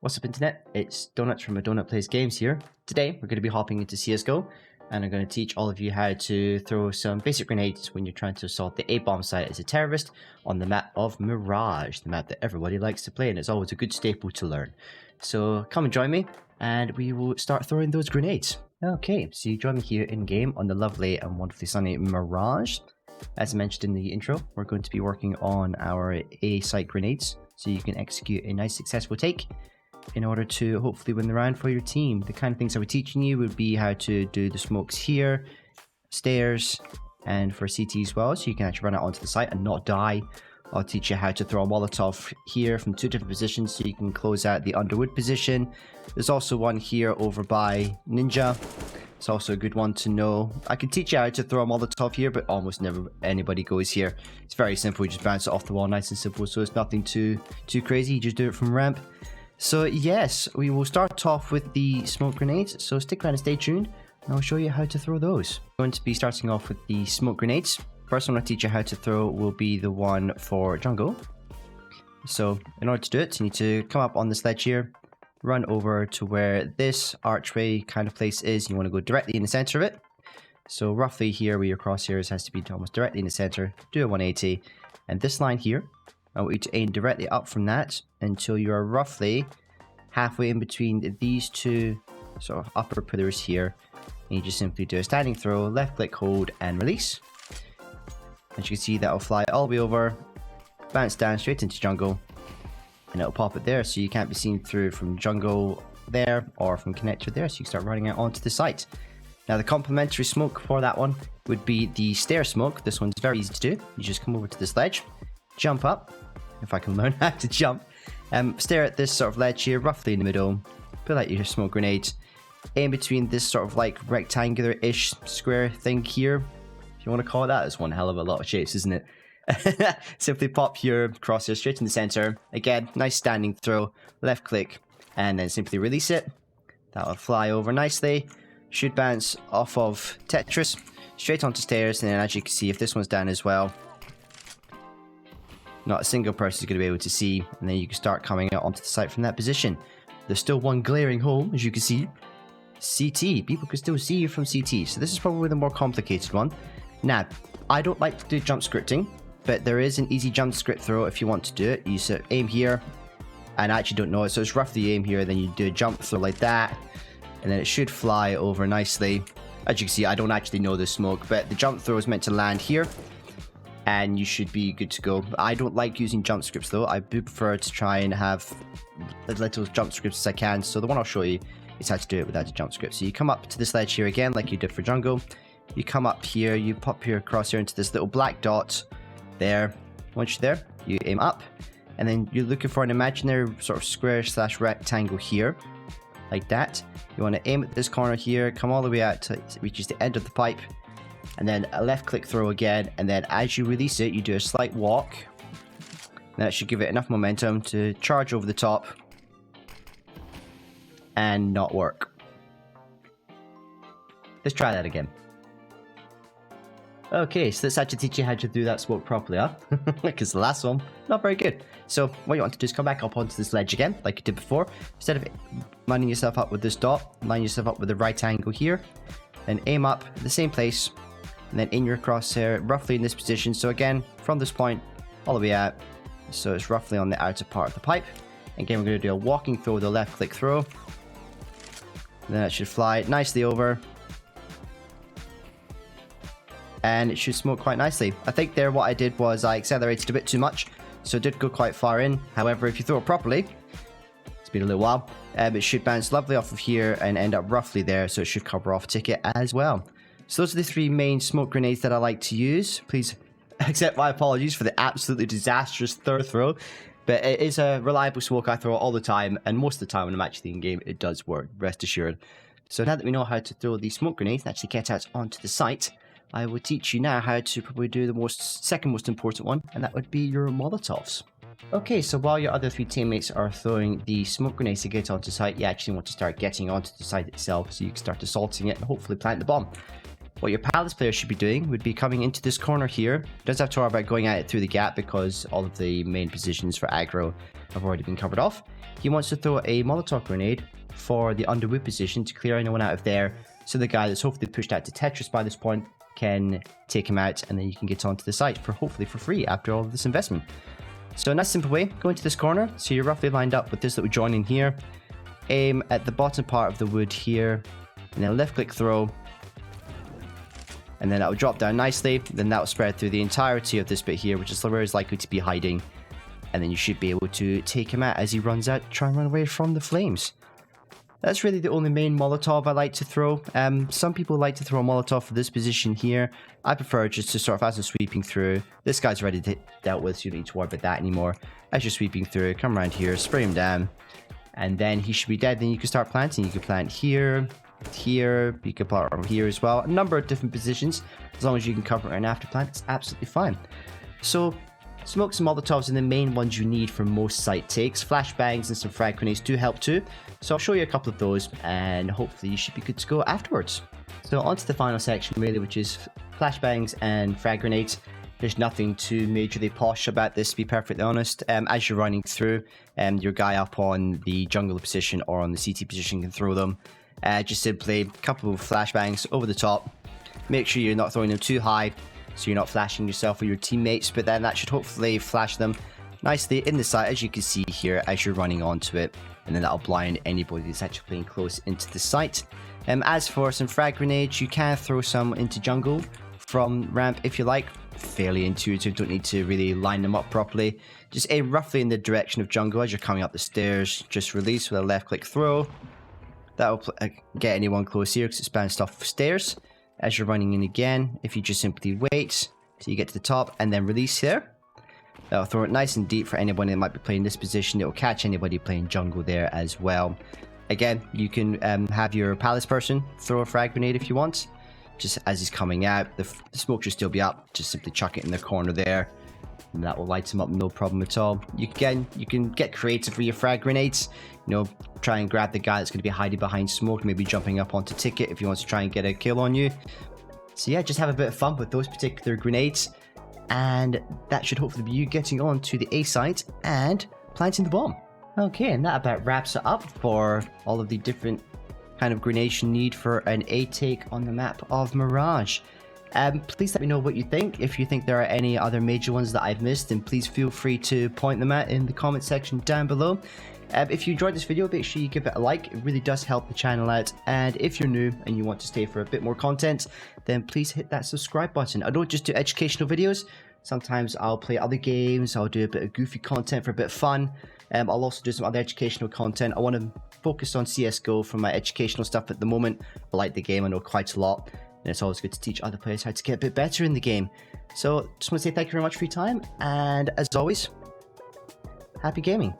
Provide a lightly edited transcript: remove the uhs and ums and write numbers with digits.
What's up internet, it's Donuts from a Donut Plays Games here. Today we're going to be hopping into CSGO and I'm going to teach all of you how to throw some basic grenades when you're trying to assault the A-bomb site as a terrorist on the map of Mirage, the map that everybody likes to play and it's always a good staple to learn. So come and join me and we will start throwing those grenades. Okay, so you join me here in game on the lovely and wonderfully sunny Mirage. As I mentioned in the intro, we're going to be working on our A-site grenades so you can execute a nice successful take in order to hopefully win the round for your team. The kind of things I would teaching you would be how to do the smokes here, stairs, and for CT as well, so you can actually run out onto the site and not die. I'll teach you how to throw a molotov here from two different positions so you can close out the underwood position. There's also one here over by Ninja. It's also a good one to know. I can teach you how to throw a molotov here, but almost never anybody goes here. It's very simple, you just bounce it off the wall, nice and simple, so it's nothing too crazy, you just do it from ramp. So yes, we will start off with the smoke grenades, so stick around and stay tuned, and I'll show you how to throw those. I'm going to be starting off with the smoke grenades. First one I'll teach you how to throw will be the one for jungle. So in order to do it, you need to come up on the sledge here, run over to where this archway kind of place is. You want to go directly in the center of it. So roughly here where your crosshairs has to be almost directly in the center, do a 180, and this line here, I want you to aim directly up from that until you are roughly halfway in between these two sort of upper pillars here. And you just simply do a standing throw, left click, hold, and release. As you can see, that will fly all the way over, bounce down straight into jungle, and it'll pop it there so you can't be seen through from jungle there or from connector there, so you can start running out onto the site. Now the complementary smoke for that one would be the stair smoke. This one's very easy to do. You just come over to this ledge, jump up, if I can learn how to jump, stare at this sort of ledge here, roughly in the middle, pull out your smoke grenade, aim between this sort of like rectangular-ish square thing here, if you want to call it that. It's one hell of a lot of shapes, isn't it? Simply pop your crosshair straight in the center. Again, nice standing throw, left click, and then simply release it. That will fly over nicely, should bounce off of Tetris, straight onto stairs, and then as you can see, if this one's down as well, not a single person is going to be able to see, and then you can start coming out onto the site from that position. There's still one glaring hole, as you can see. CT. People can still see you from CT, so this is probably the more complicated one. Now, I don't like to do jump scripting, but there is an easy jump script throw if you want to do it. You sort of aim here, and I actually don't know it, so it's roughly aim here, then you do a jump throw like that, and then it should fly over nicely. As you can see, I don't actually know the smoke, but the jump throw is meant to land here, and you should be good to go. I don't like using jump scripts though. I do prefer to try and have as little jump scripts as I can. So the one I'll show you is how to do it without a jump script. So you come up to this ledge here again, like you did for jungle. You come up here, you pop your crosshair into this little black dot there. Once you're there, you aim up, and then you're looking for an imaginary sort of square slash rectangle here, like that. You want to aim at this corner here, come all the way out till it reaches the end of the pipe, and then a left click throw again, and then as you release it, you do a slight walk. That should give it enough momentum to charge over the top and not work. Let's try that again. Okay, so let's actually teach you how to do that smoke properly, huh? Because the last one, not very good. So what you want to do is come back up onto this ledge again, like you did before. Instead of lining yourself up with this dot, line yourself up with the right angle here, and aim up at the same place, and then in your crosshair, roughly in this position. So again, from this point, all the way out, so it's roughly on the outer part of the pipe. Again, we're going to do a walking throw with a left click throw. And then it should fly nicely over. And it should smoke quite nicely. I think there what I did was I accelerated a bit too much, so it did go quite far in. However, if you throw it properly, it's been a little while, it should bounce lovely off of here and end up roughly there, so it should cover off ticket as well. So those are the three main smoke grenades that I like to use. Please accept my apologies for the absolutely disastrous third throw, but it is a reliable smoke I throw all the time, and most of the time when I'm actually in game, it does work, rest assured. So now that we know how to throw the smoke grenades and actually get out onto the site, I will teach you now how to probably do the second most important one, and that would be your molotovs. Okay, so while your other three teammates are throwing the smoke grenades to get onto site, you actually want to start getting onto the site itself so you can start assaulting it and hopefully plant the bomb. what your Palace player should be doing would be coming into this corner here. Doesn't have to worry about going at it through the gap because all of the main positions for aggro have already been covered off. He wants to throw a Molotov grenade for the underwood position to clear anyone out of there, so the guy that's hopefully pushed out to Tetris by this point can take him out, and then you can get onto the site for hopefully for free after all of this investment. So a nice simple way, go into this corner, so you're roughly lined up with this little join in here, aim at the bottom part of the wood here, and then left click throw, and then that will drop down nicely. Then that will spread through the entirety of this bit here, which is where he's likely to be hiding, and then you should be able to take him out as he runs out, try and run away from the flames. That's really the only main Molotov I like to throw. Some people like to throw a Molotov for this position here. I prefer just to sort of, as I'm sweeping through, this guy's already dealt with, so you don't need to worry about that anymore. As you're sweeping through, come around here, spray him down, and then he should be dead. Then you can start planting. You can plant here, here, you can plant over here as well. A number of different positions. As long as you can cover an after plant, it's absolutely fine. So, smokes and Molotovs are the main ones you need for most site takes. Flashbangs and some frag grenades do help too. So I'll show you a couple of those, and hopefully you should be good to go afterwards. So on to the final section really, which is flashbangs and frag grenades. There's nothing too majorly posh about this, to be perfectly honest. As you're running through, your guy up on the jungle position or on the CT position can throw them. Just simply a couple of flashbangs over the top. Make sure you're not throwing them too high, so you're not flashing yourself or your teammates, but then that should hopefully flash them nicely in the site, as you can see here, as you're running onto it, and then that'll blind anybody that's actually playing close into the site. As for some frag grenades, you can throw some into jungle from ramp if you like. Fairly intuitive, don't need to really line them up properly. Just aim roughly in the direction of jungle as you're coming up the stairs. Just release with a left click throw. That'll get anyone close here because it's bounced off stairs. As you're running in again, if you just simply wait till you get to the top and then release here, that'll throw it nice and deep for anyone that might be playing this position. It'll catch anybody playing jungle there as well. Again, you can have your Palace person throw a frag grenade if you want. Just as he's coming out, the smoke should still be up. Just simply chuck it in the corner there, and that will light him up, no problem at all. You can get creative for your frag grenades. You know, try and grab the guy that's going to be hiding behind smoke, maybe jumping up onto ticket if he wants to try and get a kill on you. So yeah, just have a bit of fun with those particular grenades, and that should hopefully be you getting on to the A site and planting the bomb. Okay, and that about wraps it up for all of the different kind of grenades you need for an A take on the map of Mirage. Please let me know what you think. If you think there are any other major ones that I've missed, then please feel free to point them out in the comment section down below. If you enjoyed this video, make sure you give it a like. It really does help the channel out. And if you're new and you want to stay for a bit more content, then please hit that subscribe button. I don't just do educational videos. Sometimes I'll play other games. I'll do a bit of goofy content for a bit of fun. I'll also do some other educational content. I want to focus on CSGO for my educational stuff at the moment. I like the game, I know quite a lot. And it's always good to teach other players how to get a bit better in the game. So just want to say thank you very much for your time. And as always, happy gaming.